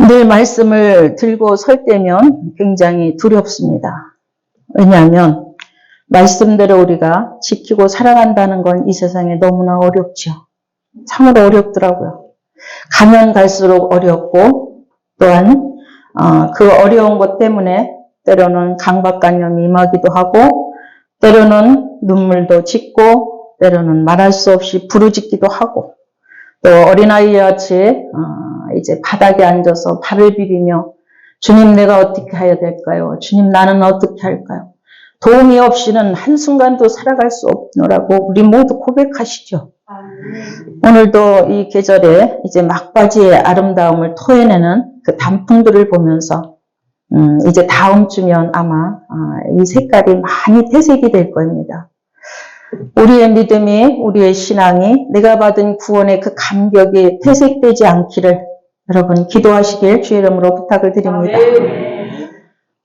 늘 말씀을 들고 설 때면 굉장히 두렵습니다. 왜냐하면 말씀대로 우리가 지키고 살아간다는 건 이 세상에 너무나 어렵죠. 참으로 어렵더라고요. 가면 갈수록 어렵고 또한 그 어려운 것 때문에 때로는 강박관념이 임하기도 하고 때로는 눈물도 짓고 때로는 말할 수 없이 부르짖기도 하고 또 어린아이와 같이 이제 바닥에 앉아서 발을 비비며 주님 내가 어떻게 해야 될까요? 주님 나는 어떻게 할까요? 도움이 없이는 한순간도 살아갈 수 없노라고 우리 모두 고백하시죠. 오늘도 이 계절에 이제 막바지의 아름다움을 토해내는 그 단풍들을 보면서 이제 다음 주면 아마 이 색깔이 많이 퇴색이 될 겁니다. 우리의 믿음이, 우리의 신앙이 내가 받은 구원의 그 감격이 퇴색되지 않기를 여러분 기도하시길 주의 이름으로 부탁을 드립니다.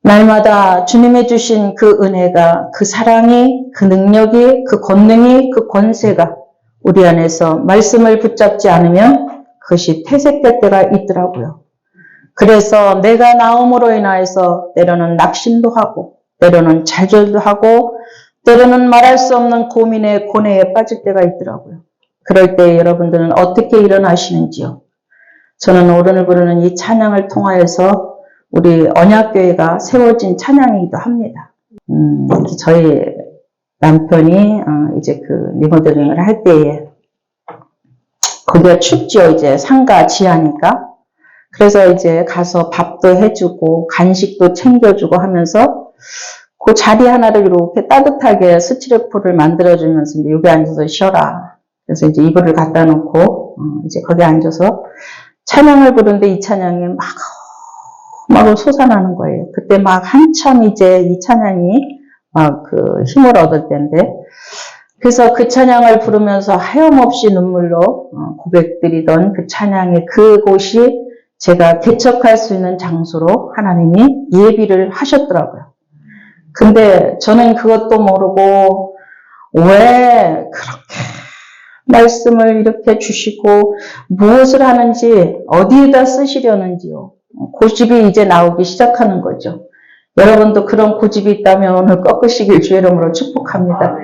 날마다 주님의 주신 그 은혜가, 그 사랑이, 그 능력이, 그 권능이, 그 권세가 우리 안에서 말씀을 붙잡지 않으면 그것이 퇴색될 때가 있더라고요. 그래서 내가 나옴으로 인하여서 때로는 낙심도 하고 때로는 좌절도 하고 때로는 말할 수 없는 고민에 고뇌에 빠질 때가 있더라고요. 그럴 때 여러분들은 어떻게 일어나시는지요? 저는 오른을 부르는 이 찬양을 통하여서 우리 언약교회가 세워진 찬양이기도 합니다. 저희 남편이 이제 그 리모델링을 할 때에 거기가 춥죠. 이제 상가 지하니까. 그래서 이제 가서 밥도 해주고 간식도 챙겨주고 하면서 그 자리 하나를 이렇게 따뜻하게 스티로폼을 만들어주면서 이제 여기 앉아서 쉬어라. 그래서 이제 이불을 갖다 놓고 이제 거기 앉아서 찬양을 부르는데 이 찬양이 막 솟아나는 거예요. 그때 막 한참 이제 이 찬양이 막 그 힘을 얻을 때인데 그래서 그 찬양을 부르면서 하염없이 눈물로 고백드리던 그 찬양의 그곳이 제가 개척할 수 있는 장소로 하나님이 예비를 하셨더라고요. 근데 저는 그것도 모르고 왜 그렇게 말씀을 이렇게 주시고 무엇을 하는지 어디에다 쓰시려는지요. 고집이 이제 나오기 시작하는 거죠. 여러분도 그런 고집이 있다면 오늘 꺾으시길 주의 이름으로 축복합니다.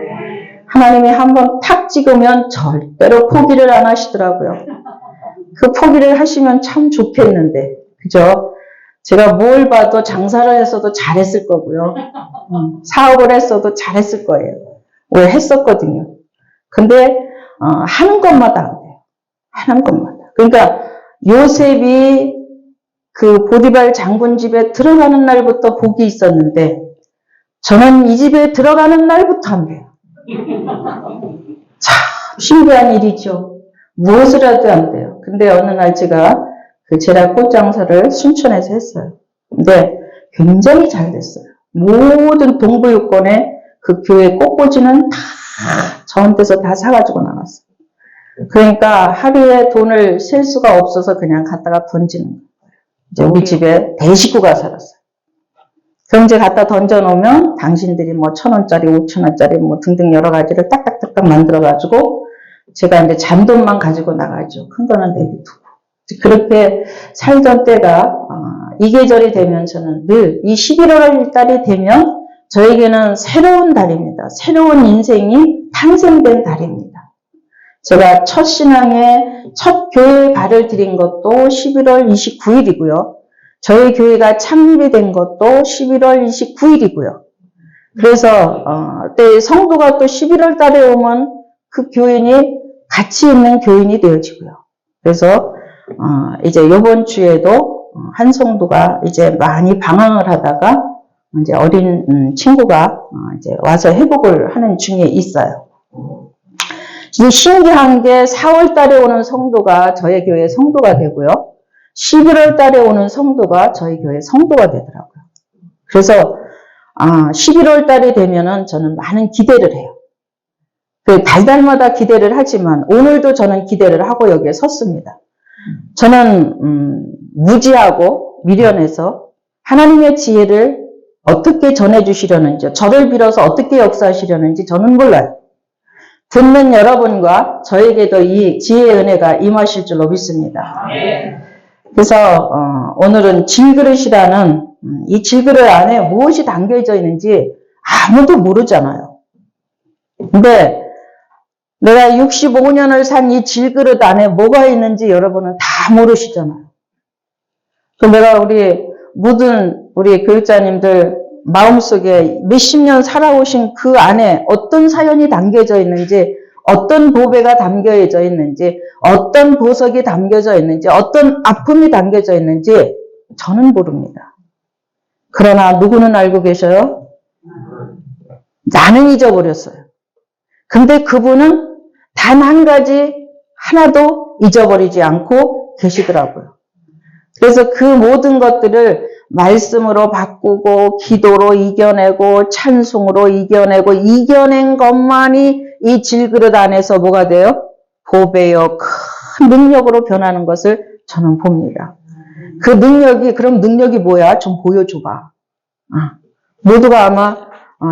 하나님이 한번 탁 찍으면 절대로 포기를 안 하시더라고요. 그 포기를 하시면 참 좋겠는데, 그죠? 제가 뭘 봐도 장사를 했어도 잘했을 거고요. 사업을 했어도 잘했을 거예요. 왜 했었거든요. 근데 하는 것마다 안 돼요. 하는 것마다. 그러니까 요셉이 그 보디발 장군 집에 들어가는 날부터 복이 있었는데 저는 이 집에 들어가는 날부터 안 돼요. 참 신기한 일이죠. 무엇을 해도 안 돼요. 근데 어느 날 제가 그 제라 꽃장사를 순천에서 했어요. 근데 굉장히 잘 됐어요. 모든 동부유권에 그 교회 꽃꽂이는 다 저한테서 다 사가지고 나갔어요. 그러니까 하루에 돈을 셀 수가 없어서 그냥 갖다가 던지는 거예요. 이제 우리 집에 대식구가 살았어요. 그럼 이제 갖다 던져놓으면 당신들이 뭐 1,000원짜리, 5,000원짜리 뭐 등등 여러 가지를 딱딱딱딱 만들어가지고 제가 이제 잔돈만 가지고 나가죠. 큰 거는 내비두고. 그렇게 살던 때가, 이 계절이 되면 저는 늘 이 11월 달이 되면 저에게는 새로운 달입니다. 새로운 인생이 탄생된 달입니다. 제가 첫 신앙에 첫 교회에 발을 들인 것도 11월 29일이고요. 저희 교회가 창립이 된 것도 11월 29일이고요. 그래서 때 성도가 또 11월 달에 오면 그 교인이 가치 있는 교인이 되어지고요. 그래서 이제 이번 주에도 한 성도가 이제 많이 방황을 하다가 이제 어린 친구가 이제 와서 회복을 하는 중에 있어요. 이제 신기한 게 4월 달에 오는 성도가 저희 교회 성도가 되고요. 11월 달에 오는 성도가 저희 교회 성도가 되더라고요. 그래서 11월 달이 되면은 저는 많은 기대를 해요. 달달마다 기대를 하지만 오늘도 저는 기대를 하고 여기에 섰습니다. 저는 무지하고 미련해서 하나님의 지혜를 어떻게 전해주시려는지, 저를 빌어서 어떻게 역사하시려는지 저는 몰라요. 듣는 여러분과 저에게도 이 지혜의 은혜가 임하실 줄로 믿습니다. 그래서 오늘은 질그릇이라는 이 질그릇 안에 무엇이 담겨져 있는지 아무도 모르잖아요. 근데 내가 65년을 산 이 질그릇 안에 뭐가 있는지 여러분은 다 모르시잖아요. 내가 모든 우리 교육자님들 마음속에 몇십 년 살아오신 그 안에 어떤 사연이 담겨져 있는지, 어떤 보배가 담겨져 있는지, 어떤 보석이 담겨져 있는지, 어떤 아픔이 담겨져 있는지 저는 모릅니다. 그러나 누구는 알고 계셔요? 나는 잊어버렸어요. 근데 그분은 단 한 가지 하나도 잊어버리지 않고 계시더라고요. 그래서 그 모든 것들을 말씀으로 바꾸고 기도로 이겨내고 찬송으로 이겨내고 이겨낸 것만이 이 질그릇 안에서 뭐가 돼요? 보배요 큰 능력으로 변하는 것을 저는 봅니다. 그럼 능력이 뭐야? 좀 보여줘봐. 모두가 아마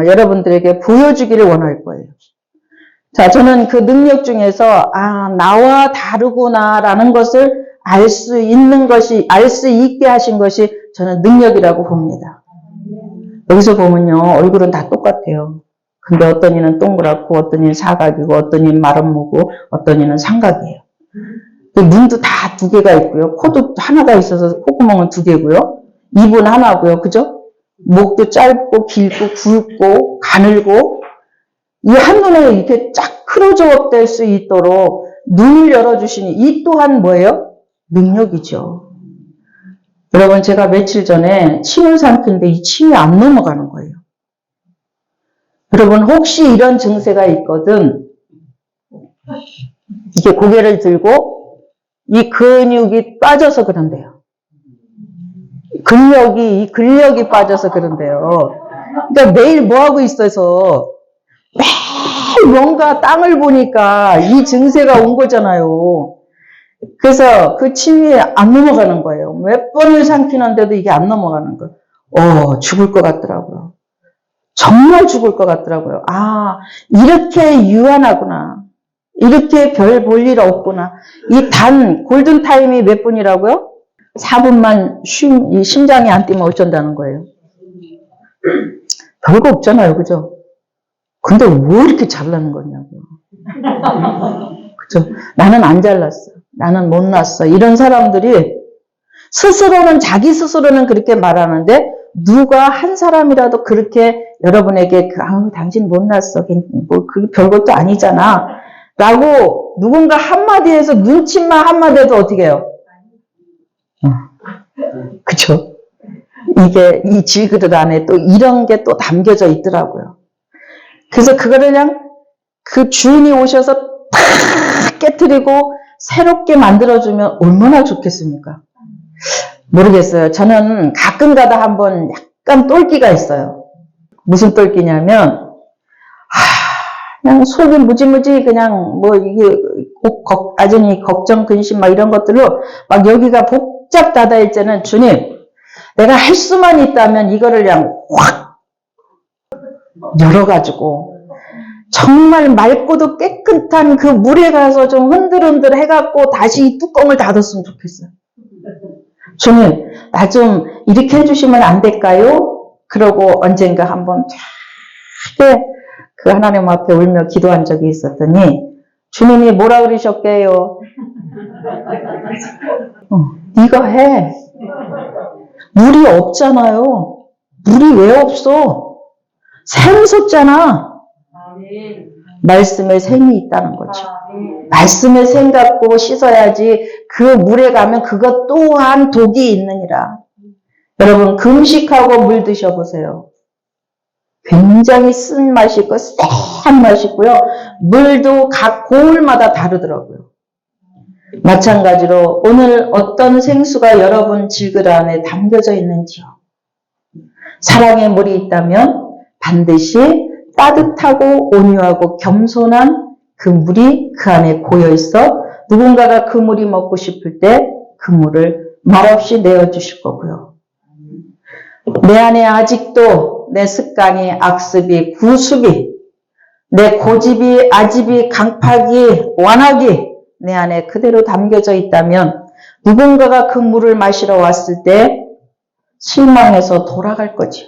여러분들에게 보여주기를 원할 거예요. 자, 저는 그 능력 중에서 나와 다르구나라는 것을 알 수 있게 하신 것이 저는 능력이라고 봅니다. 여기서 보면요, 얼굴은 다 똑같아요. 근데 어떤 이는 동그랗고, 어떤 이는 사각이고, 어떤 이는 마름모고, 어떤 이는 삼각이에요. 눈도 다 두 개가 있고요. 코도 하나가 있어서 콧구멍은 두 개고요. 입은 하나고요. 그죠? 목도 짧고, 길고, 굵고, 가늘고, 이 한눈에 이렇게 쫙 크로즈업 될 수 있도록 눈을 열어주시니 이 또한 뭐예요? 능력이죠. 여러분, 제가 며칠 전에 침을 삼키는데 이 침이 안 넘어가는 거예요. 여러분, 혹시 이런 증세가 있거든, 이게 고개를 들고 이 근육이 빠져서 그런데요. 이 근력이 빠져서 그런데요. 그러니까 매일 뭐 하고 있어서 매일 뭔가 땅을 보니까 이 증세가 온 거잖아요. 그래서 그 침이 안 넘어가는 거예요. 몇 번을 삼키는데도 이게 안 넘어가는 거예요. 죽을 것 같더라고요. 정말 죽을 것 같더라고요. 이렇게 유한하구나. 이렇게 별 볼 일 없구나. 골든타임이 몇 분이라고요? 4분만 이 심장이 안 뛰면 어쩐다는 거예요. 별거 없잖아요. 그죠? 근데 왜 이렇게 잘나는 거냐고. 그죠? 나는 안 잘났어. 나는 못 났어. 이런 사람들이 자기 스스로는 그렇게 말하는데, 누가 한 사람이라도 그렇게 여러분에게 당신 못 났어. 그게 별것도 아니잖아. 라고 누군가 한마디에서 눈치만 한마디 해도 어떻게 해요? 그쵸? 이 질그릇 안에 또 이런 게 또 담겨져 있더라고요. 그래서 그거를 그냥 그 주인이 오셔서 탁 깨트리고 새롭게 만들어주면 얼마나 좋겠습니까? 모르겠어요. 저는 가끔 가다 한번 약간 똘끼가 있어요. 무슨 똘끼냐면, 그냥 속이 무지무지 그냥 이게 아전이 걱정, 근심 이런 것들로 막 여기가 복잡 닫아 있잖아요. 주님, 내가 할 수만 있다면 이거를 그냥 확 열어가지고 정말 맑고도 깨끗한 그 물에 가서 좀 흔들흔들 해갖고 다시 이 뚜껑을 닫았으면 좋겠어요. 주님, 나 좀 이렇게 해주시면 안 될까요? 그러고 언젠가 한번 되게 그 하나님 앞에 울며 기도한 적이 있었더니 주님이 뭐라 그러셨게요? 네가 해. 물이 없잖아요. 물이 왜 없어? 샘솟잖아. 말씀에 샘이 있다는 거죠. 말씀에 샘 갖고 씻어야지 그 물에 가면 그것 또한 독이 있느니라. 여러분 금식하고 물 드셔보세요. 굉장히 쓴 맛이 있고 쎄한 맛이 있고요. 물도 각 고을마다 다르더라고요. 마찬가지로 오늘 어떤 생수가 여러분 질그릇 안에 담겨져 있는지요. 사랑의 물이 있다면 반드시 따뜻하고 온유하고 겸손한 그 물이 그 안에 고여 있어 누군가가 그 물이 먹고 싶을 때 그 물을 말없이 내어주실 거고요. 내 안에 아직도 내 습관이 악습이 구습이 내 고집이 아집이 강팍이 완악이 내 안에 그대로 담겨져 있다면 누군가가 그 물을 마시러 왔을 때 실망해서 돌아갈 거죠.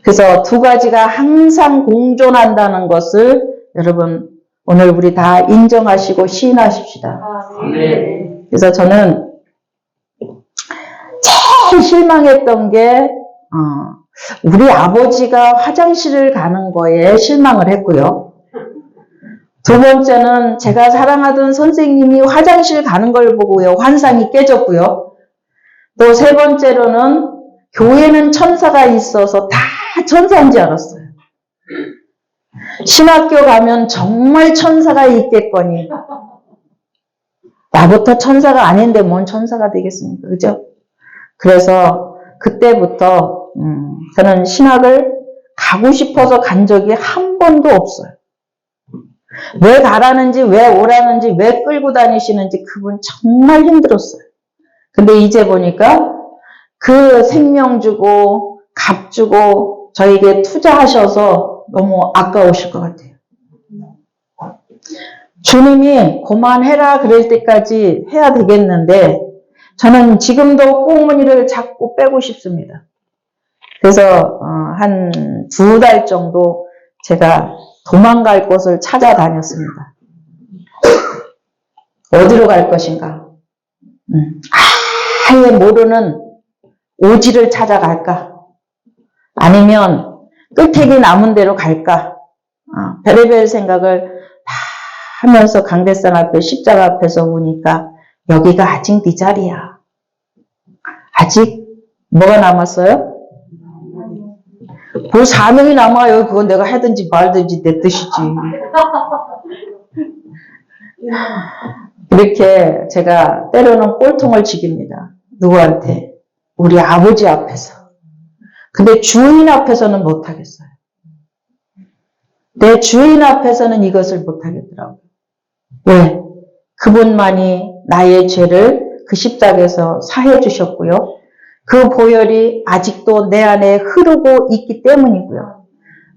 그래서 두 가지가 항상 공존한다는 것을 여러분 오늘 우리 다 인정하시고 시인하십시다. 그래서 저는 제일 실망했던 게 우리 아버지가 화장실을 가는 거에 실망을 했고요. 두 번째는 제가 사랑하던 선생님이 화장실 가는 걸 보고요. 환상이 깨졌고요. 또 세 번째로는 교회는 천사가 있어서 다 천사인 줄 알았어요. 신학교 가면 정말 천사가 있겠거니. 나부터 천사가 아닌데 뭔 천사가 되겠습니까? 그죠? 그래서 그때부터 저는 신학을 가고 싶어서 간 적이 한 번도 없어요. 왜 가라는지, 왜 오라는지, 왜 끌고 다니시는지 그분 정말 힘들었어요. 근데 이제 보니까 그 생명 주고 값 주고 저에게 투자하셔서 너무 아까우실 것 같아요. 주님이 그만해라 그럴 때까지 해야 되겠는데 저는 지금도 꽁무니를 자꾸 빼고 싶습니다. 그래서 한 2달 정도 제가 도망갈 곳을 찾아다녔습니다. 어디로 갈 것인가? 아예 모르는 오지를 찾아갈까? 아니면 끝택이 남은 대로 갈까? 별의별 생각을 다 하면서 강대상 앞에 십자가 앞에서 보니까 여기가 아직 네 자리야. 아직 뭐가 남았어요? 뭘 사명이 남아요. 그건 내가 하든지 말든지 내 뜻이지. 이렇게 제가 때로는 꼴통을 지깁니다. 누구한테? 우리 아버지 앞에서. 근데 주인 앞에서는 못하겠어요. 내 주인 앞에서는 이것을 못하겠더라고요. 왜? 그분만이 나의 죄를 그 십자가에서 사해 주셨고요. 그 보혈이 아직도 내 안에 흐르고 있기 때문이고요.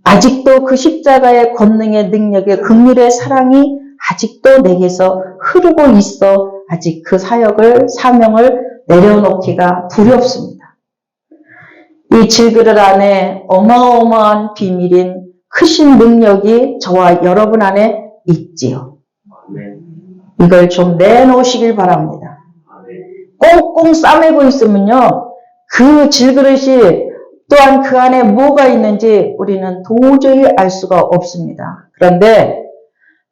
아직도 그 십자가의 권능의 능력의 긍휼의 사랑이 아직도 내게서 흐르고 있어 아직 그 사역을 사명을 내려놓기가 두렵습니다. 이 질그릇 안에 어마어마한 비밀인 크신 능력이 저와 여러분 안에 있지요. 이걸 좀 내놓으시길 바랍니다. 꽁꽁 싸매고 있으면요. 그 질그릇이 또한 그 안에 뭐가 있는지 우리는 도저히 알 수가 없습니다. 그런데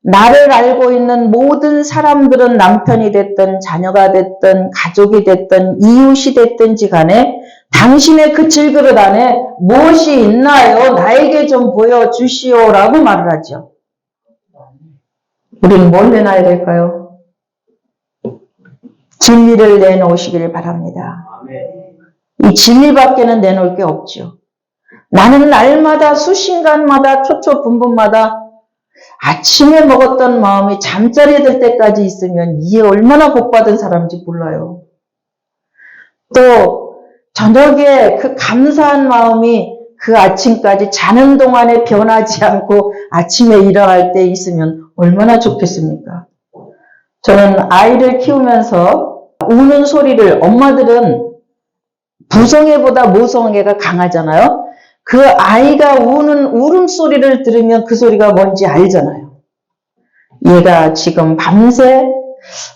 나를 알고 있는 모든 사람들은 남편이 됐든 자녀가 됐든 가족이 됐든 이웃이 됐든지 간에 당신의 그 질그릇 안에 무엇이 있나요? 나에게 좀 보여주시오 라고 말을 하죠. 우리는 뭘 내놔야 될까요? 진리를 내놓으시길 바랍니다. 이 진리밖에는 내놓을 게 없죠. 나는 날마다 수신간마다 초초분분마다 아침에 먹었던 마음이 잠자리에 들 때까지 있으면 이게 얼마나 복받은 사람인지 몰라요. 또 저녁에 그 감사한 마음이 그 아침까지 자는 동안에 변하지 않고 아침에 일어날 때 있으면 얼마나 좋겠습니까? 저는 아이를 키우면서 우는 소리를, 엄마들은 부성애보다 모성애가 강하잖아요. 그 아이가 우는 울음소리를 들으면 그 소리가 뭔지 알잖아요. 얘가 지금 밤새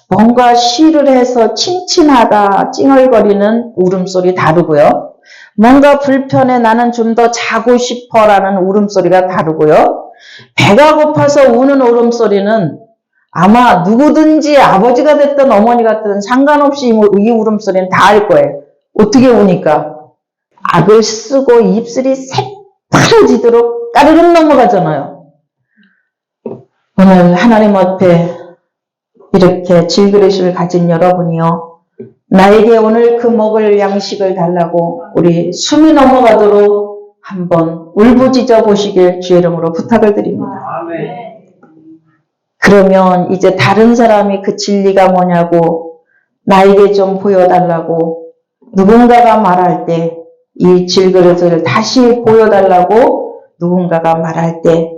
뭔가 시를 해서 침침하다 찡얼거리는 울음소리 다르고요. 뭔가 불편해 나는 좀 더 자고 싶어라는 울음소리가 다르고요. 배가 고파서 우는 울음소리는 아마 누구든지 아버지가 됐든 어머니가 됐든 상관없이 이 울음소리는 다 알 거예요. 어떻게 우니까? 악을 쓰고 입술이 새파래지도록 까르륵 넘어가잖아요. 오늘 하나님 앞에 이렇게 질그릇을 가진 여러분이요. 나에게 오늘 그 먹을 양식을 달라고 우리 숨이 넘어가도록 한번 울부짖어 보시길 주의 이름으로 부탁을 드립니다. 그러면 이제 다른 사람이 그 진리가 뭐냐고 나에게 좀 보여달라고 누군가가 말할 때 이 질그릇을 다시 보여달라고 누군가가 말할 때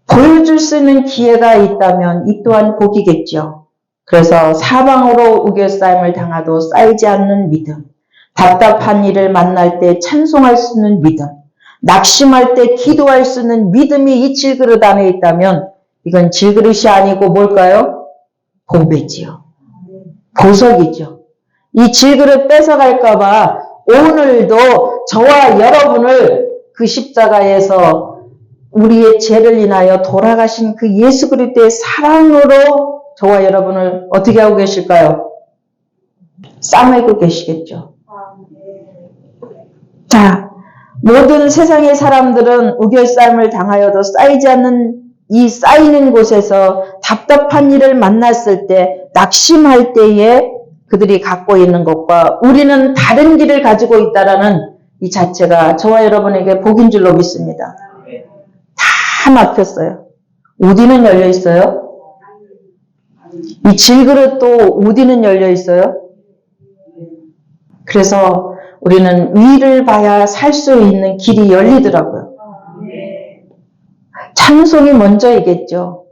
보여줄 수 있는 기회가 있다면 이 또한 복이겠죠. 그래서 사방으로 우겨싸임을 당하도 쌓이지 않는 믿음, 답답한 일을 만날 때 찬송할 수 있는 믿음, 낙심할 때 기도할 수 있는 믿음이 이 질그릇 안에 있다면 이건 질그릇이 아니고 뭘까요? 보배지요. 보석이죠. 이 질그릇 뺏어갈까봐 오늘도 저와 여러분을 그 십자가에서 우리의 죄를 인하여 돌아가신 그 예수 그리스도의 사랑으로 저와 여러분을 어떻게 하고 계실까요? 싸매고 계시겠죠. 자, 모든 세상의 사람들은 우겨싸임을 당하여도 쌓이지 않는 이 쌓이는 곳에서 답답한 일을 만났을 때, 낙심할 때에 그들이 갖고 있는 것과 우리는 다른 길을 가지고 있다라는 이 자체가 저와 여러분에게 복인 줄로 믿습니다. 다 막혔어요. 우디는 열려 있어요? 이 질그릇도 우디는 열려 있어요? 그래서 우리는 위를 봐야 살 수 있는 길이 열리더라고요. 찬송이 먼저이겠죠.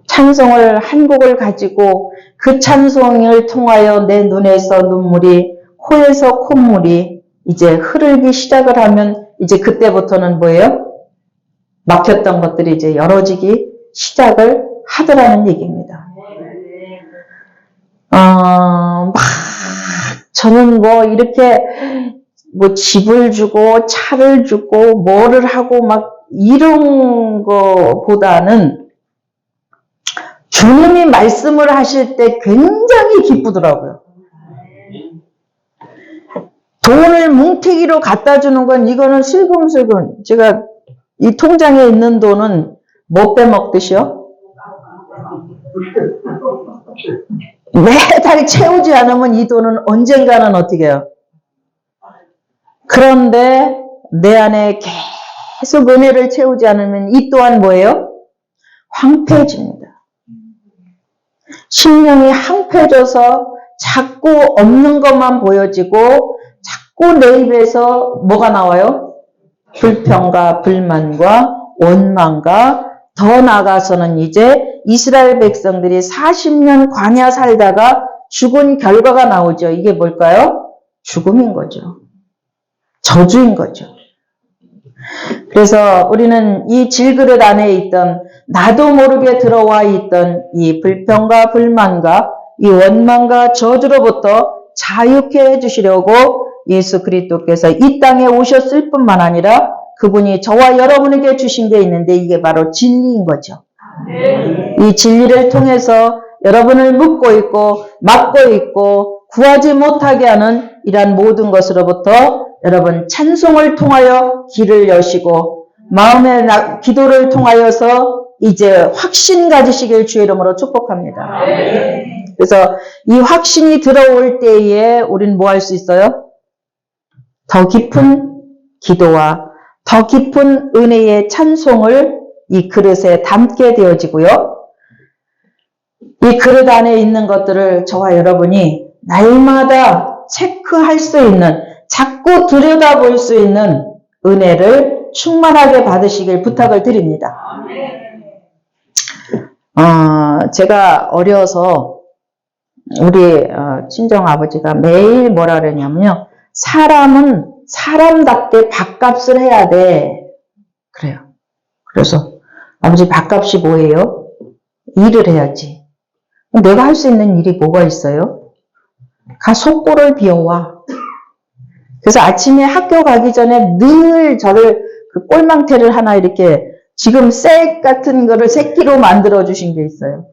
찬송을 한 곡을 가지고 그 찬송을 통하여 내 눈에서 눈물이, 코에서 콧물이 이제 흐르기 시작을 하면 이제 그때부터는 뭐예요? 막혔던 것들이 이제 열어지기 시작을 하더라는 얘기입니다. 저는 뭐 이렇게 뭐 집을 주고 차를 주고 뭐를 하고 막 이런 거보다는 주님이 말씀을 하실 때 굉장히 기쁘더라고요. 돈을 뭉태기로 갖다 주는 건 이거는 슬금슬금 제가 이 통장에 있는 돈은 못 빼먹듯이요. 매달 채우지 않으면 이 돈은 언젠가는 어떻게 해요? 그런데 내 안에 계속 은혜를 채우지 않으면 이 또한 뭐예요? 황폐해집니다. 심령이 황폐해져서 자꾸 없는 것만 보여지고 자꾸 내 입에서 뭐가 나와요? 불평과 불만과 원망과 더 나아가서는 이제 이스라엘 백성들이 40년 광야 살다가 죽은 결과가 나오죠. 이게 뭘까요? 죽음인 거죠. 저주인 거죠. 그래서 우리는 이 질그릇 안에 있던 나도 모르게 들어와 있던 이 불평과 불만과 이 원망과 저주로부터 자유케 해주시려고 예수 그리스도께서 이 땅에 오셨을 뿐만 아니라 그분이 저와 여러분에게 주신 게 있는데 이게 바로 진리인 거죠. 이 진리를 통해서 여러분을 묶고 있고 막고 있고 구하지 못하게 하는 이러한 모든 것으로부터 여러분 찬송을 통하여 길을 여시고 마음의 기도를 통하여서 이제 확신 가지시길 주의 이름으로 축복합니다. 그래서 이 확신이 들어올 때에 우리는 뭐 할 수 있어요? 더 깊은 기도와 더 깊은 은혜의 찬송을 이 그릇에 담게 되어지고요. 이 그릇 안에 있는 것들을 저와 여러분이 날마다 체크할 수 있는 자꾸 들여다볼 수 있는 은혜를 충만하게 받으시길 부탁을 드립니다. 제가 어려서 우리 친정아버지가 매일 뭐라 그랬냐면요. 사람은 사람답게 밥값을 해야 돼. 그래요. 그래서 아버지 밥값이 뭐예요? 일을 해야지. 내가 할 수 있는 일이 뭐가 있어요? 가 속골을 비워와. 그래서 아침에 학교 가기 전에 늘 저를 그 꼴망태를 하나 이렇게 지금 쇠 같은 거를 새끼로 만들어 주신 게 있어요.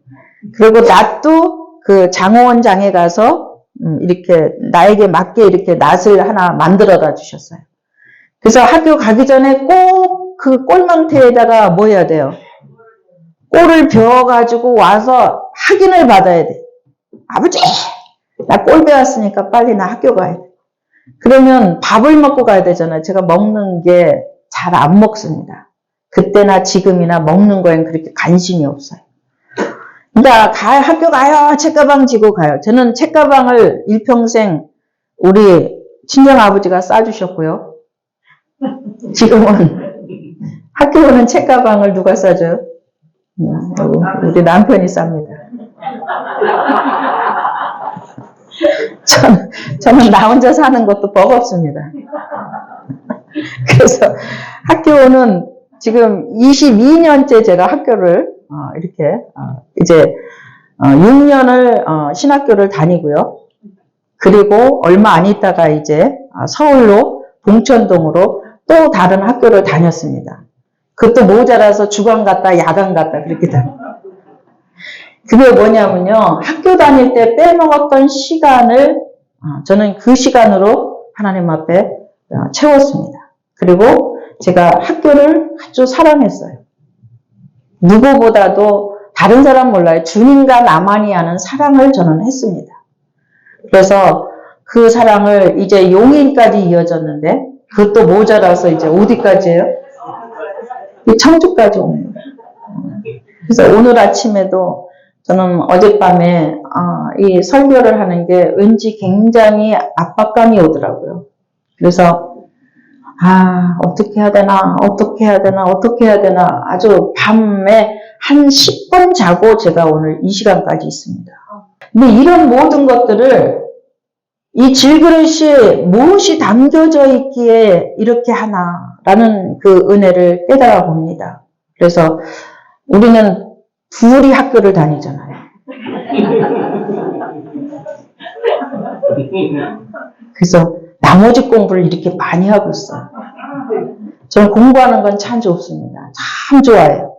그리고 낫도 그 장호원장에 가서 이렇게 나에게 맞게 이렇게 낫을 하나 만들어다 주셨어요. 그래서 학교 가기 전에 꼭 그 꼴망태에다가 뭐 해야 돼요? 꼴을 배워가지고 와서 확인을 받아야 돼. 아버지, 나 꼴 배웠으니까 빨리 나 학교 가야 돼. 그러면 밥을 먹고 가야 되잖아요. 제가 먹는 게 잘 안 먹습니다. 그때나 지금이나 먹는 거엔 그렇게 관심이 없어요. 그러니까 학교 가요. 책가방 지고 가요. 저는 책가방을 일평생 우리 친정아버지가 싸주셨고요. 지금은 학교 오는 책가방을 누가 싸줘요? 우리 남편이 쌉니다. 저는 나 혼자 사는 것도 버겁습니다. 그래서 학교는 지금 22년째 제가 학교를 이렇게 이제 6년을 신학교를 다니고요. 그리고 얼마 안 있다가 이제 서울로 봉천동으로 또 다른 학교를 다녔습니다. 그것도 모자라서 주간 갔다 야간 갔다 그렇게 다녔어요. 그게 뭐냐면요. 학교 다닐 때 빼먹었던 시간을 저는 그 시간으로 하나님 앞에 채웠습니다. 그리고 제가 학교를 아주 사랑했어요. 누구보다도 다른 사람 몰라요. 주님과 나만이 아는 사랑을 저는 했습니다. 그래서 그 사랑을 이제 용인까지 이어졌는데 그것도 모자라서 이제 어디까지예요? 이 청주까지 옵니다. 그래서 오늘 아침에도 저는 어젯밤에 이 설교를 하는 게 왠지 굉장히 압박감이 오더라고요. 그래서 어떻게 해야 되나 아주 밤에 한 10분 자고 제가 오늘 이 시간까지 있습니다. 근데 이런 모든 것들을 이 질그릇이 무엇이 담겨져 있기에 이렇게 하나라는 그 은혜를 깨달아 봅니다. 그래서 우리는 둘이 학교를 다니잖아요. 그래서 나머지 공부를 이렇게 많이 하고 있어요. 저는 공부하는 건 참 좋습니다. 참 좋아해요.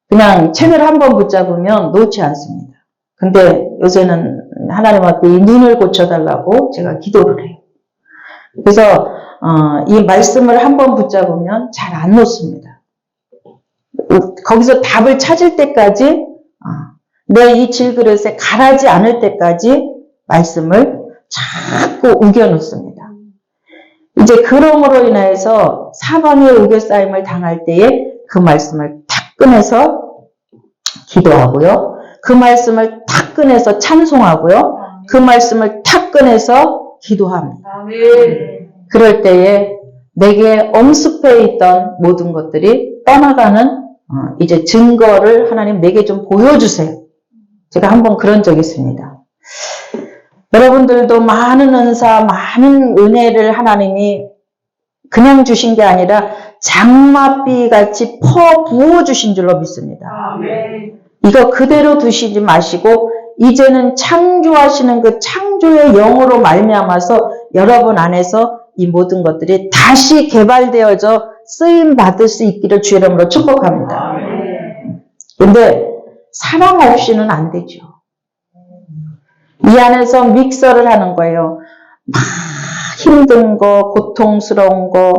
그냥 책을 한번 붙잡으면 놓지 않습니다. 근데 요새는 하나님 앞에 이 눈을 고쳐달라고 제가 기도를 해요. 그래서 이 말씀을 한번 붙잡으면 잘 안 놓습니다. 거기서 답을 찾을 때까지 내 이 질그릇에 가라지 않을 때까지 말씀을 자꾸 우겨놓습니다. 이제 그럼으로 인해서 사방의 우겨싸임을 당할 때에 그 말씀을 탁 꺼내서 기도하고요. 그 말씀을 탁 꺼내서 찬송하고요. 그 말씀을 탁 꺼내서 기도합니다. 그럴 때에 내게 엄습해 있던 모든 것들이 떠나가는 이제 증거를 하나님 내게 좀 보여주세요. 제가 한번 그런 적이 있습니다. 여러분들도 많은 은사, 많은 은혜를 하나님이 그냥 주신 게 아니라 장맛비 같이 부어 주신 줄로 믿습니다. 이거 그대로 두시지 마시고 이제는 창조하시는 그 창조의 영으로 말미암아서 여러분 안에서 이 모든 것들이 다시 개발되어져 쓰임 받을 수 있기를 주의 이름으로 축복합니다. 근데 사랑 없이는 안 되죠. 이 안에서 믹서를 하는 거예요. 막 힘든 거, 고통스러운 거,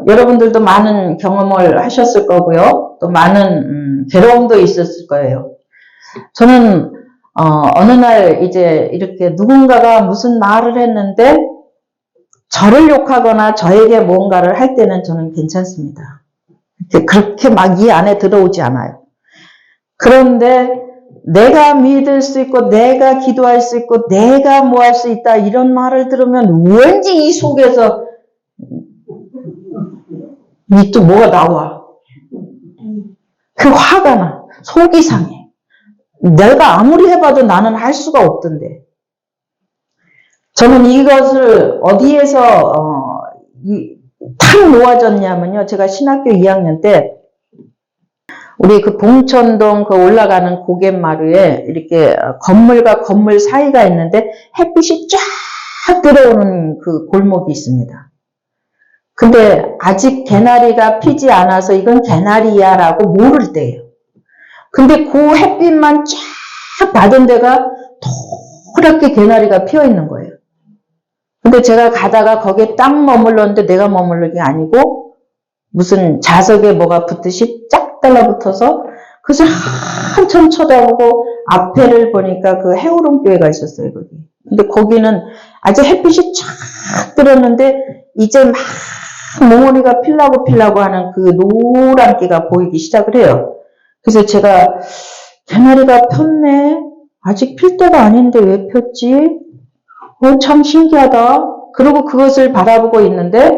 여러분들도 많은 경험을 하셨을 거고요. 또 많은 괴로움도 있었을 거예요. 저는 어느 날 이제 이렇게 누군가가 무슨 말을 했는데 저를 욕하거나 저에게 뭔가를 할 때는 저는 괜찮습니다. 그렇게 막 이 안에 들어오지 않아요. 그런데 내가 믿을 수 있고 내가 기도할 수 있고 내가 뭐 할 수 있다 이런 말을 들으면 왠지 이 속에서 이 또 뭐가 나와. 그 화가 나. 속이 상해. 내가 아무리 해봐도 나는 할 수가 없던데. 저는 이것을 어디에서 탁 놓아졌냐면요. 제가 신학교 2학년 때 우리 그 봉천동 그 올라가는 고갯마루에 이렇게 건물과 건물 사이가 있는데 햇빛이 쫙 들어오는 그 골목이 있습니다. 근데 아직 개나리가 피지 않아서 이건 개나리야 라고 모를 때예요. 근데 그 햇빛만 쫙 받은 데가 도랗게 개나리가 피어 있는 거예요. 근데 제가 가다가 거기에 딱 머물렀는데 내가 머물른 게 아니고 무슨 자석에 뭐가 붙듯이 쫙 달라붙어서 그래서 한참 쳐다보고 앞에를 보니까 그 해오름교회가 있었어요, 거기. 근데 거기는 아직 햇빛이 쫙 들었는데 이제 막 몽우리가 필라고 하는 그 노란기가 보이기 시작을 해요. 그래서 제가 개나리가 폈네. 아직 필 때가 아닌데 왜 폈지? 참 신기하다. 그리고 그것을 바라보고 있는데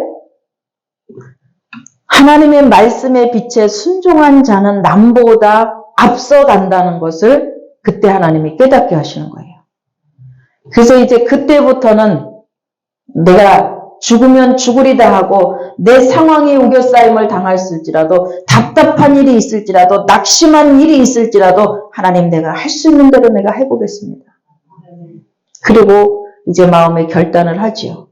하나님의 말씀의 빛에 순종한 자는 남보다 앞서간다는 것을 그때 하나님이 깨닫게 하시는 거예요. 그래서 이제 그때부터는 내가 죽으면 죽으리다 하고 내 상황이 우겨싸임을 당할지라도 답답한 일이 있을지라도 낙심한 일이 있을지라도 하나님 내가 할 수 있는 대로 내가 해보겠습니다. 그리고 이제 마음에 결단을 하지요.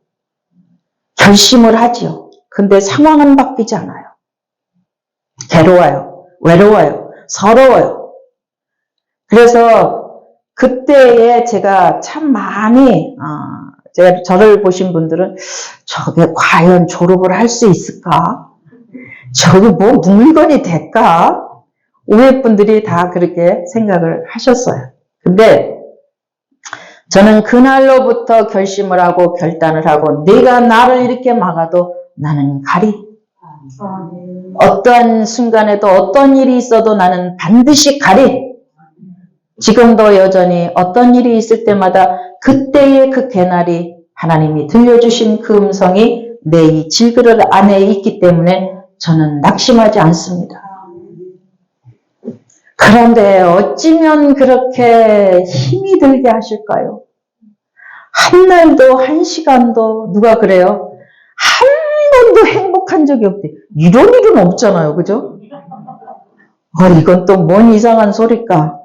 결심을 하지요. 근데 상황은 바뀌지 않아요. 괴로워요. 외로워요. 서러워요. 그래서 그때에 제가 참 많이 제가 저를 보신 분들은 저게 과연 졸업을 할 수 있을까? 저게 뭐 물건이 될까? 오해 분들이 다 그렇게 생각을 하셨어요. 근데 저는 그날로부터 결심을 하고 결단을 하고 내가 나를 이렇게 막아도 나는 가리. 어떠한 순간에도 어떤 일이 있어도 나는 반드시 가리. 지금도 여전히 어떤 일이 있을 때마다 그때의 그 개나리 하나님이 들려주신 그 음성이 내 이 질그릇 안에 있기 때문에 저는 낙심하지 않습니다. 그런데 어찌면 그렇게 힘이 들게 하실까요? 한 날도 한 시간도 누가 그래요? 한 번도 행복한 적이 없대. 이런 일은 없잖아요. 그죠? 이건 또 뭔 이상한 소리일까?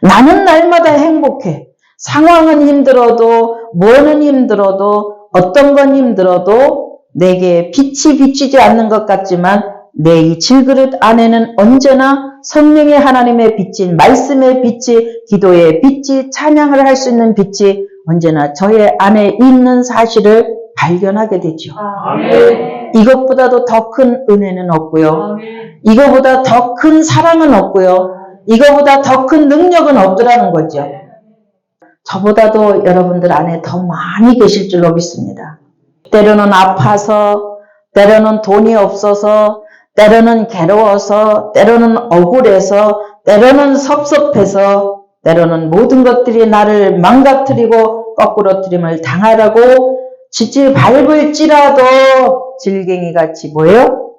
나는 날마다 행복해. 상황은 힘들어도 뭐는 힘들어도 어떤 건 힘들어도 내게 빛이 비치지 않는 것 같지만 내 이 질그릇 안에는 언제나 성령의 하나님의 빛인 말씀의 빛이 기도의 빛이 찬양을 할 수 있는 빛이 언제나 저의 안에 있는 사실을 발견하게 되죠. 아멘. 이것보다도 더 큰 은혜는 없고요. 아멘. 이거보다 더 큰 사랑은 없고요. 이거보다 더 큰 능력은 없더라는 거죠. 저보다도 여러분들 안에 더 많이 계실 줄로 믿습니다. 때로는 아파서, 때로는 돈이 없어서, 때로는 괴로워서, 때로는 억울해서, 때로는 섭섭해서, 때로는 모든 것들이 나를 망가뜨리고 거꾸로뜨림을 당하라고 지지 밟을지라도 질갱이같이 뭐예요?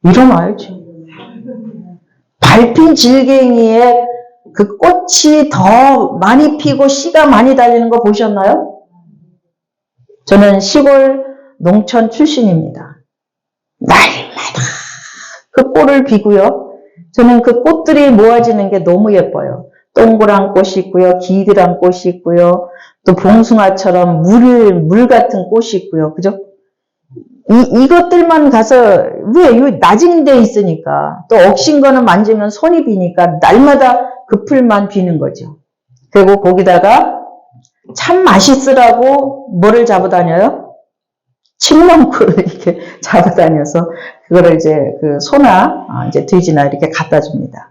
일어나야지. 밟힌 질갱이에 그 꽃이 더 많이 피고 씨가 많이 달리는 거 보셨나요? 저는 시골 농촌 출신입니다. 날마다 그 꼴을 비고요. 저는 그 꽃들이 모아지는 게 너무 예뻐요. 동그란 꽃이 있고요. 기드란 꽃이 있고요. 또 봉숭아처럼 물 같은 꽃이 있고요. 그죠? 이것들만 가서, 왜? 낮은 데 있으니까. 또 억신 거는 만지면 손이 비니까 날마다 그 풀만 비는 거죠. 그리고 거기다가 참 맛있으라고 뭐를 잡아다녀요? 칡망고를 이렇게 잡아다녀서 그거를 이제 그 소나 이제 돼지나 이렇게 갖다 줍니다.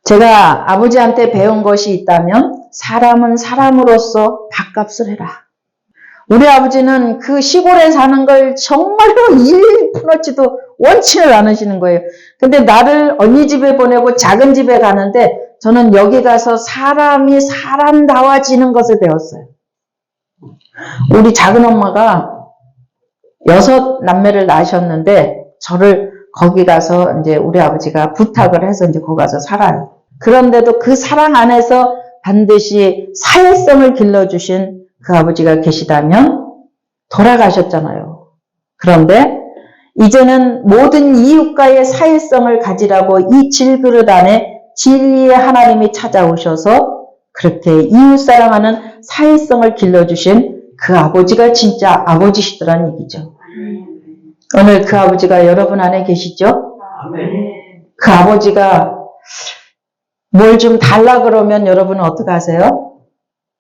제가 아버지한테 배운 것이 있다면 사람은 사람으로서 밥값을 해라. 우리 아버지는 그 시골에 사는 걸 정말로 1푼어치도 원치를 않으시는 거예요. 근데 나를 언니 집에 보내고 작은 집에 가는데 저는 여기 가서 사람이 사람다워지는 것을 배웠어요. 우리 작은 엄마가 6 남매를 낳으셨는데 저를 거기 가서 이제 우리 아버지가 부탁을 해서 이제 거기 가서 살아요. 그런데도 그 사랑 안에서 반드시 사회성을 길러주신 그 아버지가 계시다면 돌아가셨잖아요. 그런데 이제는 모든 이웃과의 사회성을 가지라고 이 질그릇 안에 진리의 하나님이 찾아오셔서 그렇게 이웃 사랑하는 사회성을 길러주신 그 아버지가 진짜 아버지시더란 얘기죠. 오늘 그 아버지가 여러분 안에 계시죠? 그 아버지가 뭘 좀 달라 그러면 여러분은 어떻게 하세요?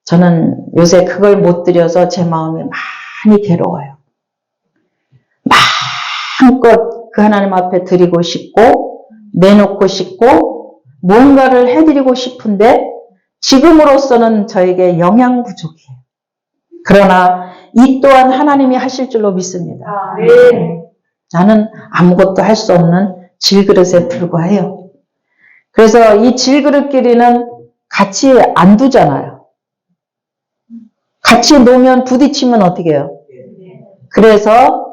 저는 요새 그걸 못 드려서 제 마음이 많이 괴로워요. 마음껏 그 하나님 앞에 드리고 싶고 내놓고 싶고 뭔가를 해드리고 싶은데 지금으로서는 저에게 영양 부족이에요. 그러나 이 또한 하나님이 하실 줄로 믿습니다. 나는 아무것도 할 수 없는 질그릇에 불과해요. 그래서 이 질그릇끼리는 같이 안 두잖아요. 같이 놓으면 부딪히면 어떻게 해요? 그래서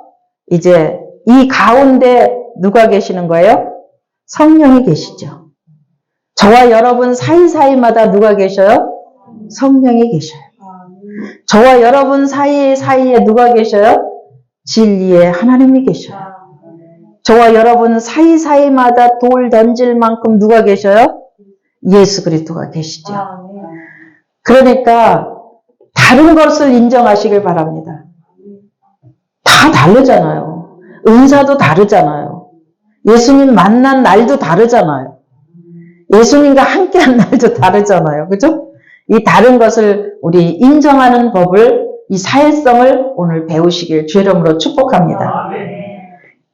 이제 이 가운데 누가 계시는 거예요? 성령이 계시죠. 저와 여러분 사이사이마다 누가 계셔요? 성령이 계셔요. 저와 여러분 사이사이에 누가 계셔요? 진리의 하나님이 계셔요. 저와 여러분 사이사이마다 돌 던질 만큼 누가 계셔요? 예수 그리스도가 계시죠. 그러니까 다른 것을 인정하시길 바랍니다. 다 다르잖아요. 은사도 다르잖아요. 예수님 만난 날도 다르잖아요. 예수님과 함께한 날도 다르잖아요. 그죠? 이 다른 것을 우리 인정하는 법을, 이 사회성을 오늘 배우시길 주의 이름으로 축복합니다.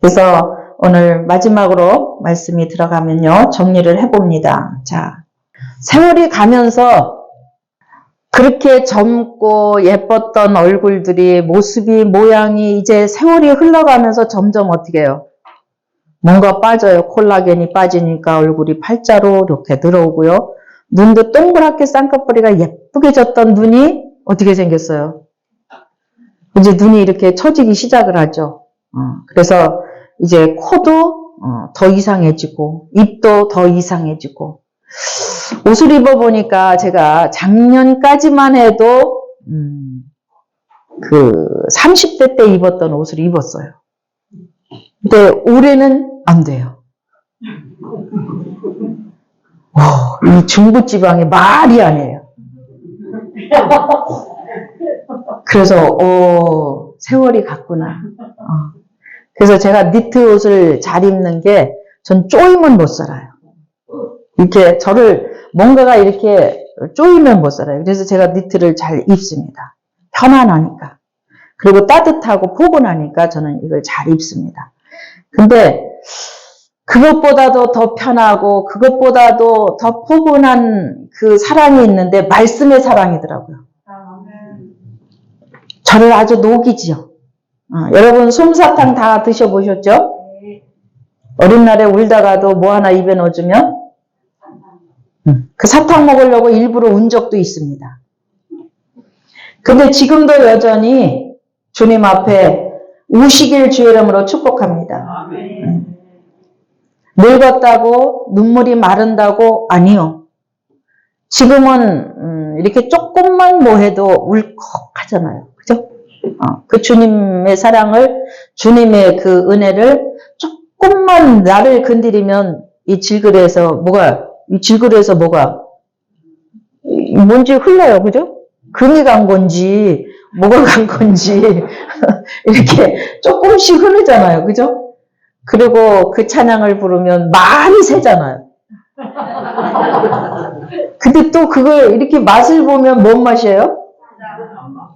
그래서 오늘 마지막으로 말씀이 들어가면요. 정리를 해봅니다. 자, 세월이 가면서 그렇게 젊고 예뻤던 얼굴들이 모습이 모양이 이제 세월이 흘러가면서 점점 어떻게 해요? 뭔가 빠져요. 콜라겐이 빠지니까 얼굴이 팔자로 이렇게 들어오고요. 눈도 동그랗게 쌍꺼풀이가 예쁘게 졌던 눈이 어떻게 생겼어요? 이제 눈이 이렇게 처지기 시작을 하죠. 그래서 이제 코도 더 이상해지고 입도 더 이상해지고 옷을 입어보니까 제가 작년까지만 해도 그 30대 때 입었던 옷을 입었어요. 근데 올해는 안 돼요. 이 중부지방이 말이 아니에요. 그래서 세월이 갔구나. 그래서 제가 니트 옷을 잘 입는 게 전 쪼이면 못 살아요. 이렇게 저를 뭔가가 이렇게 쪼이면 못 살아요. 그래서 제가 니트를 잘 입습니다. 편안하니까. 그리고 따뜻하고 포근하니까 저는 이걸 잘 입습니다. 근데 그것보다도 더 편하고 그것보다도 더 포근한 그 사랑이 있는데 말씀의 사랑이더라고요. 저를 아주 녹이지요. 여러분 솜사탕 다 드셔보셨죠? 어린 날에 울다가도 뭐 하나 입에 넣어주면 그 사탕 먹으려고 일부러 운 적도 있습니다. 근데 지금도 여전히 주님 앞에 우시길 주의 이름으로 축복합니다. 늙었다고 눈물이 마른다고 아니요. 지금은 이렇게 조금만 뭐 해도 울컥하잖아요. 그죠? 그 주님의 사랑을, 주님의 그 은혜를 조금만 나를 건드리면 이 질그릇에서 뭐가 뭔지 흘러요. 그죠? 금이 간 건지 뭐가 간 건지 이렇게 조금씩 흐르잖아요. 그죠? 그리고 그 찬양을 부르면 많이 새잖아요. 근데 또 그걸 이렇게 맛을 보면 뭔 맛이에요?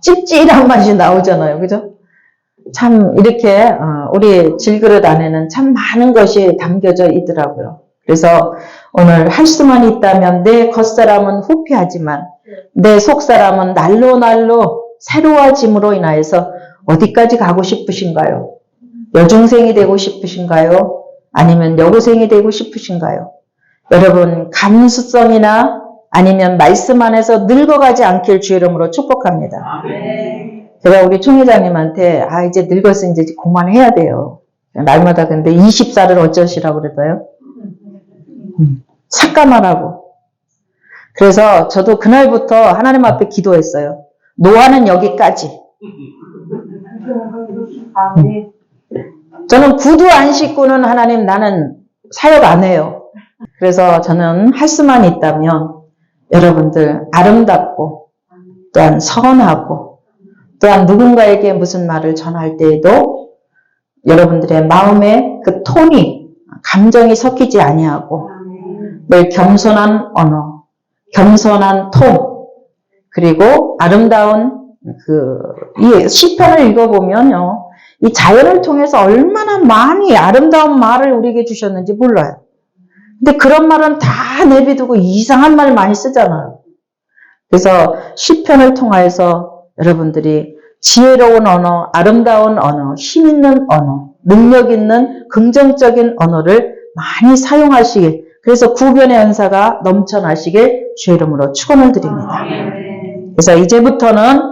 찝찝한 맛이 나오잖아요. 그죠? 참 이렇게 우리 질그릇 안에는 참 많은 것이 담겨져 있더라고요. 그래서 오늘 할 수만 있다면 내 겉사람은 후피하지만 내 속사람은 날로 날로 새로워짐으로 인하여서 어디까지 가고 싶으신가요? 여중생이 되고 싶으신가요? 아니면 여고생이 되고 싶으신가요? 여러분, 감수성이나 아니면 말씀 안에서 늙어가지 않길 주의 이름으로 축복합니다. 제가 우리 총회장님한테 이제 늙었으니 이제 그만해야 돼요. 날마다 근데 20살을 어쩌시라고 그랬어요? 삭감하라고. 그래서 저도 그날부터 하나님 앞에 기도했어요. 노화는 여기까지. 저는 구두 안 신고는 하나님 나는 사역 안 해요. 그래서 저는 할 수만 있다면 여러분들 아름답고 또한 선하고 또한 누군가에게 무슨 말을 전할 때에도 여러분들의 마음에 그 톤이 감정이 섞이지 아니하고 늘 겸손한 언어, 겸손한 톤 그리고 아름다운 이 시편을 읽어보면요. 이 자연을 통해서 얼마나 많이 아름다운 말을 우리에게 주셨는지 몰라요. 근데 그런 말은 다 내비두고 이상한 말 많이 쓰잖아요. 그래서 시편을 통해서 여러분들이 지혜로운 언어, 아름다운 언어, 힘 있는 언어, 능력 있는 긍정적인 언어를 많이 사용하시길, 그래서 구변의 은사가 넘쳐나시길 주의 이름으로 축원을 드립니다. 그래서 이제부터는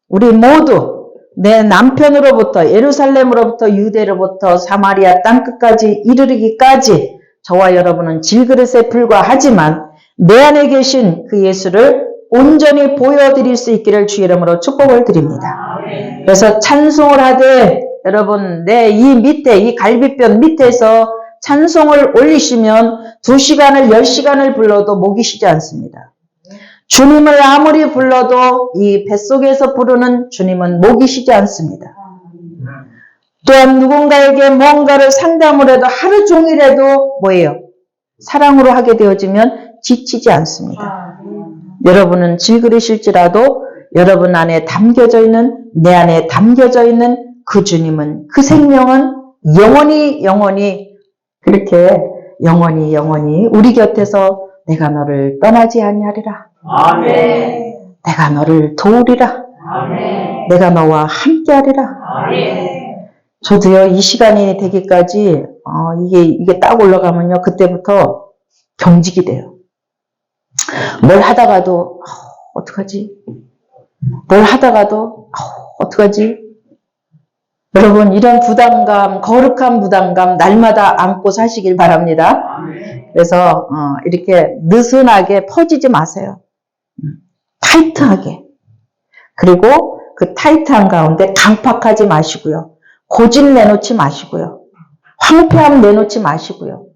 우리 모두 내 남편으로부터 예루살렘으로부터 유대로부터 사마리아 땅끝까지 이르기까지 저와 여러분은 질그릇에 불과하지만 내 안에 계신 그 예수를 온전히 보여드릴 수 있기를 주의 이름으로 축복을 드립니다. 그래서 찬송을 하되 여러분 내 이 밑에 이 갈비뼈 밑에서 찬송을 올리시면 2시간을 10시간을 불러도 목이 쉬지 않습니다. 주님을 아무리 불러도 이 뱃속에서 부르는 주님은 목이 쉬지 않습니다. 또한 누군가에게 뭔가를 상담을 해도 하루 종일 해도 뭐예요? 사랑으로 하게 되어지면 지치지 않습니다. 여러분은 질그릇일지라도 여러분 안에 담겨져 있는 내 안에 담겨져 있는 그 주님은 그 생명은 영원히 그렇게 영원히 우리 곁에서 내가 너를 떠나지 아니하리라. 아멘. 내가 너를 도우리라. 아멘. 내가 너와 함께하리라. 아멘. 저도요 이 시간이 되기까지 이게 딱 올라가면요 그때부터 경직이 돼요. 뭘 하다가도 어떡하지? 뭘 하다가도 어떡하지? 여러분 이런 부담감, 거룩한 부담감 날마다 안고 사시길 바랍니다. 그래서 이렇게 느슨하게 퍼지지 마세요. 타이트하게. 그리고 그 타이트한 가운데 강팍하지 마시고요. 고집 내놓지 마시고요. 황폐함 내놓지 마시고요.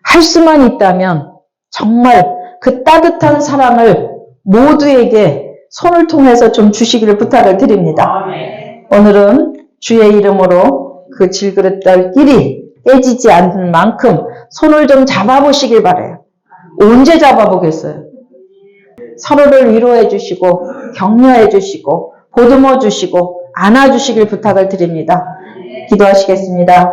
할 수만 있다면 정말 그 따뜻한 사랑을 모두에게 손을 통해서 좀 주시기를 부탁을 드립니다. 오늘은 주의 이름으로 그 질그릇들끼리 깨지지 않는 만큼 손을 좀 잡아보시길 바라요. 언제 잡아보겠어요? 서로를 위로해 주시고 격려해 주시고 보듬어 주시고 안아주시길 부탁을 드립니다. 기도하시겠습니다.